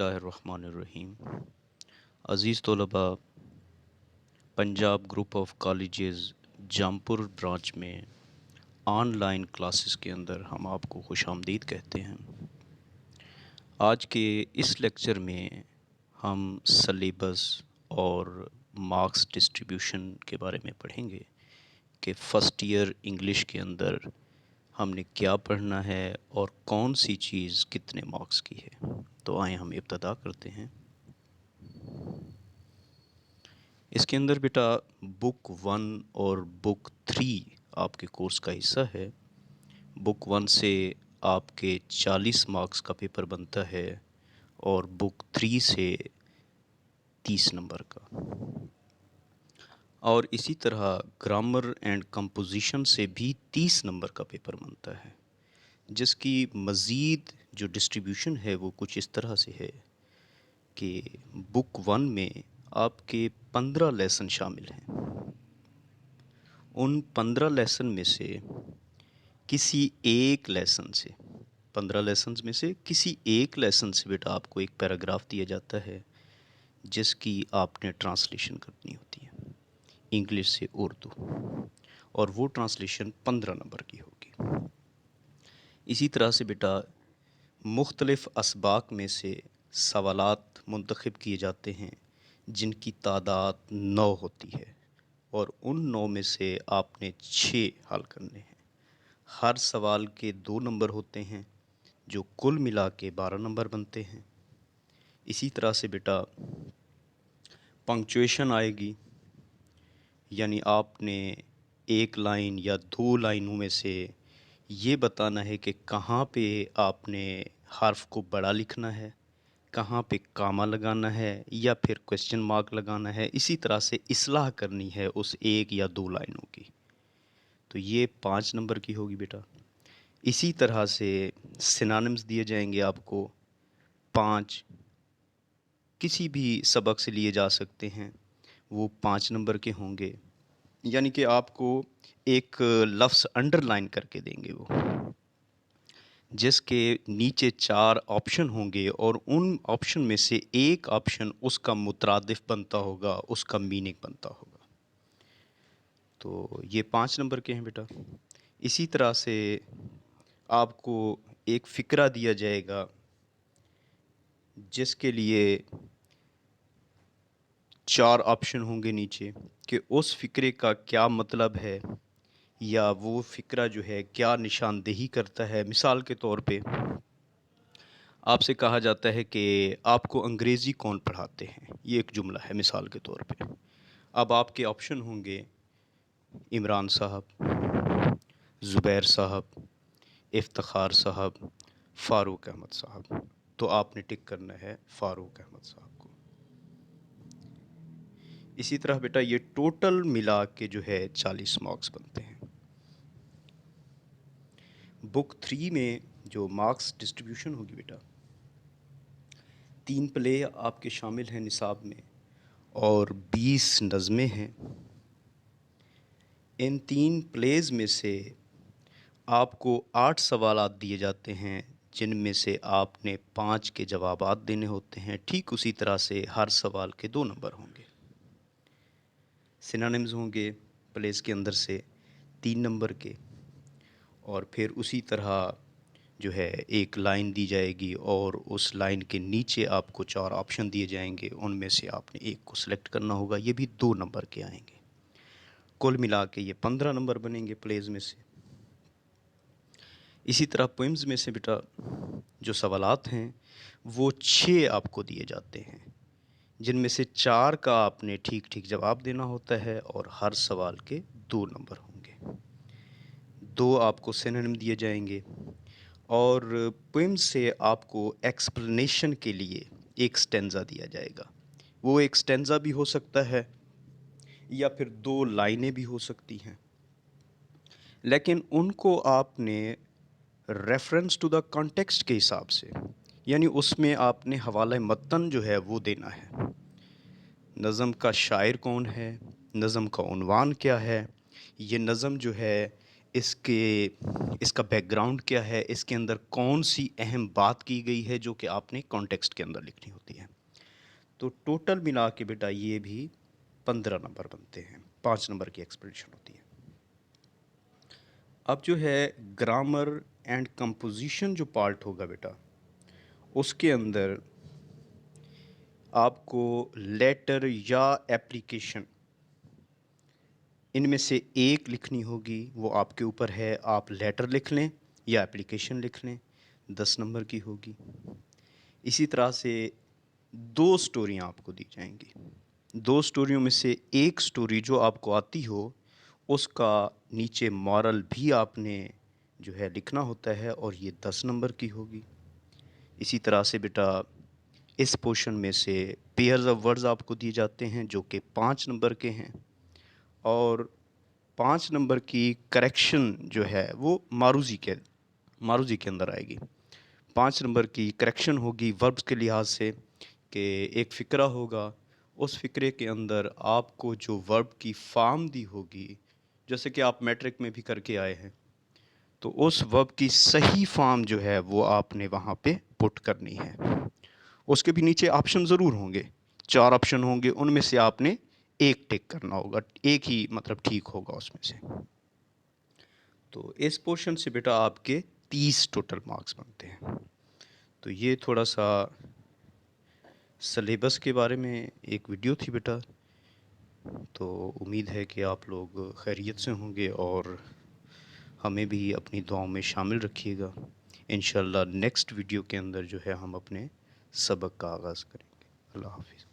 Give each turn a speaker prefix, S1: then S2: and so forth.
S1: اللہ الرحمن الرحیم۔ عزیز طلباء، Punjab group of colleges Jampur branch میں آن لائن کلاسز کے اندر ہم آپ کو خوش آمدید کہتے ہیں۔ آج کے اس لیکچر میں ہم سلیبس اور مارکس ڈسٹریبیوشن کے بارے میں پڑھیں گے کہ فرسٹ ایئر انگلش کے اندر ہم نے کیا پڑھنا ہے اور کون سی چیز کتنے مارکس کی ہے۔ تو آئیں ہم ابتدا کرتے ہیں۔ اس کے اندر بیٹا بک 1 اور بک 3 آپ کے کورس کا حصہ ہے۔ بک 1 سے آپ کے 40 مارکس کا پیپر بنتا ہے اور بک 3 سے 30 نمبر کا، اور اسی طرح گرامر اینڈ کمپوزیشن سے بھی 30 نمبر کا پیپر بنتا ہے، جس کی مزید جو ڈسٹریبیوشن ہے وہ کچھ اس طرح سے ہے کہ بک 1 میں آپ کے 15 لیسن شامل ہیں۔ ان 15 لیسن میں سے کسی ایک لیسن سے 15 لیسنز میں سے کسی ایک لیسن سے بیٹا آپ کو ایک پیراگراف دیا جاتا ہے جس کی آپ نے ٹرانسلیشن کرنی ہوتی ہے انگلش سے اردو، اور وہ ٹرانسلیشن 15 نمبر کی ہوگی۔ اسی طرح سے بیٹا مختلف اسباق میں سے سوالات منتخب کیے جاتے ہیں جن کی تعداد 9 ہوتی ہے، اور ان 9 میں سے آپ نے 6 حل کرنے ہیں۔ ہر سوال کے 2 نمبر ہوتے ہیں جو کل ملا کے 12 نمبر بنتے ہیں۔ اسی طرح سے بیٹا پنکچویشن آئے گی، یعنی آپ نے ایک لائن یا 2 لائنوں میں سے یہ بتانا ہے کہ کہاں پہ آپ نے حرف کو بڑا لکھنا ہے، کہاں پہ کاما لگانا ہے یا پھر کویسچن مارک لگانا ہے۔ اسی طرح سے اصلاح کرنی ہے اس 1 یا 2 لائنوں کی، تو یہ 5 نمبر کی ہوگی بیٹا۔ اسی طرح سے سینونیمز دیے جائیں گے آپ کو 5، کسی بھی سبق سے لیے جا سکتے ہیں، وہ 5 نمبر کے ہوں گے، یعنی کہ آپ کو ایک لفظ انڈر لائن کر کے دیں گے وہ، جس کے نیچے 4 آپشن ہوں گے، اور ان آپشن میں سے ایک آپشن اس کا مترادف بنتا ہوگا، اس کا میننگ بنتا ہوگا۔ تو یہ 5 نمبر کے ہیں بیٹا۔ اسی طرح سے آپ کو ایک فقرہ دیا جائے گا جس کے لیے 4 آپشن ہوں گے نیچے، کہ اس فقرے کا کیا مطلب ہے یا وہ فقرہ جو ہے کیا نشاندہی کرتا ہے۔ مثال کے طور پہ آپ سے کہا جاتا ہے کہ آپ کو انگریزی کون پڑھاتے ہیں، یہ ایک جملہ ہے مثال کے طور پہ۔ اب آپ کے آپشن ہوں گے عمران صاحب، زبیر صاحب، افتخار صاحب، فاروق احمد صاحب، تو آپ نے ٹک کرنا ہے فاروق احمد صاحب کو۔ اسی طرح بیٹا یہ ٹوٹل ملا کے جو ہے 40 مارکس بنتے ہیں۔ بک 3 میں جو مارکس ڈسٹریبیوشن ہوگی بیٹا، 3 پلے آپ کے شامل ہیں نصاب میں اور 20 نظمیں ہیں۔ ان 3 پلیز میں سے آپ کو 8 سوالات دیے جاتے ہیں جن میں سے آپ نے 5 کے جوابات دینے ہوتے ہیں۔ ٹھیک اسی طرح سے ہر سوال کے 2 نمبر ہوں گے۔ سینونیمز ہوں گے پلیز کے اندر سے 3 نمبر کے، اور پھر اسی طرح جو ہے ایک لائن دی جائے گی اور اس لائن کے نیچے آپ کو 4 آپشن دیے جائیں گے، ان میں سے آپ نے ایک کو سلیکٹ کرنا ہوگا، یہ بھی 2 نمبر کے آئیں گے۔ کل ملا کے یہ 15 نمبر بنیں گے پلیز میں سے۔ اسی طرح پوئمز میں سے بیٹا جو سوالات ہیں وہ 6 آپ کو دیے جاتے ہیں، جن میں سے 4 کا آپ نے ٹھیک ٹھیک جواب دینا ہوتا ہے، اور ہر سوال کے 2 نمبر ہوں گے۔ 2 آپ کو سینونیم دیے جائیں گے، اور پوئم سے آپ کو ایکسپلینیشن کے لیے ایک سٹینزا دیا جائے گا۔ وہ ایک سٹینزا بھی ہو سکتا ہے یا پھر 2 لائنیں بھی ہو سکتی ہیں، لیکن ان کو آپ نے ریفرنس ٹو دا کانٹیکسٹ کے حساب سے، یعنی اس میں آپ نے حوالہ متن جو ہے وہ دینا ہے۔ نظم کا شاعر کون ہے، نظم کا عنوان کیا ہے، یہ نظم جو ہے اس کا بیک گراؤنڈ کیا ہے، اس کے اندر کون سی اہم بات کی گئی ہے جو کہ آپ نے کانٹیکسٹ کے اندر لکھنی ہوتی ہے۔ تو ٹوٹل ملا کے بیٹا یہ بھی 15 نمبر بنتے ہیں، 5 نمبر کی ایکسپریشن ہوتی ہے۔ اب جو ہے گرامر اینڈ کمپوزیشن جو پارٹ ہوگا بیٹا، اس کے اندر آپ کو لیٹر یا ایپلیکیشن ان میں سے ایک لکھنی ہوگی، وہ آپ کے اوپر ہے، آپ لیٹر لکھ لیں یا ایپلیکیشن لکھ لیں، 10 نمبر کی ہوگی۔ اسی طرح سے 2 سٹوریاں آپ کو دی جائیں گی، 2 سٹوریوں میں سے ایک سٹوری جو آپ کو آتی ہو اس کا نیچے مورل بھی آپ نے جو ہے لکھنا ہوتا ہے، اور یہ 10 نمبر کی ہوگی۔ اسی طرح سے بیٹا اس پورشن میں سے پیئرز آف ورڈز آپ کو دیے جاتے ہیں جو کہ 5 نمبر کے ہیں، اور 5 نمبر کی کریکشن جو ہے وہ معروضی کے اندر آئے گی۔ 5 نمبر کی کریکشن ہوگی وربز کے لحاظ سے، کہ ایک فقرہ ہوگا، اس فقرے کے اندر آپ کو جو ورب کی فارم دی ہوگی، جیسے کہ آپ میٹرک میں بھی کر کے آئے ہیں، تو اس ورب کی صحیح فارم جو ہے وہ آپ نے وہاں پہ پٹ کرنی ہے۔ اس کے بھی نیچے آپشن ضرور ہوں گے، 4 آپشن ہوں گے، ان میں سے آپ نے ایک ٹک کرنا ہوگا، ایک ہی مطلب ٹھیک ہوگا اس میں سے۔ تو اس پورشن سے بیٹا آپ کے 30 ٹوٹل مارکس بنتے ہیں۔ تو یہ تھوڑا سا سلیبس کے بارے میں ایک ویڈیو تھی بیٹا، تو امید ہے کہ آپ لوگ خیریت سے ہوں گے، اور ہمیں بھی اپنی دعاؤں میں شامل رکھیے گا۔ انشاءاللہ نیکسٹ ویڈیو کے اندر جو ہے ہم اپنے سبق کا آغاز کریں گے۔ اللہ حافظ۔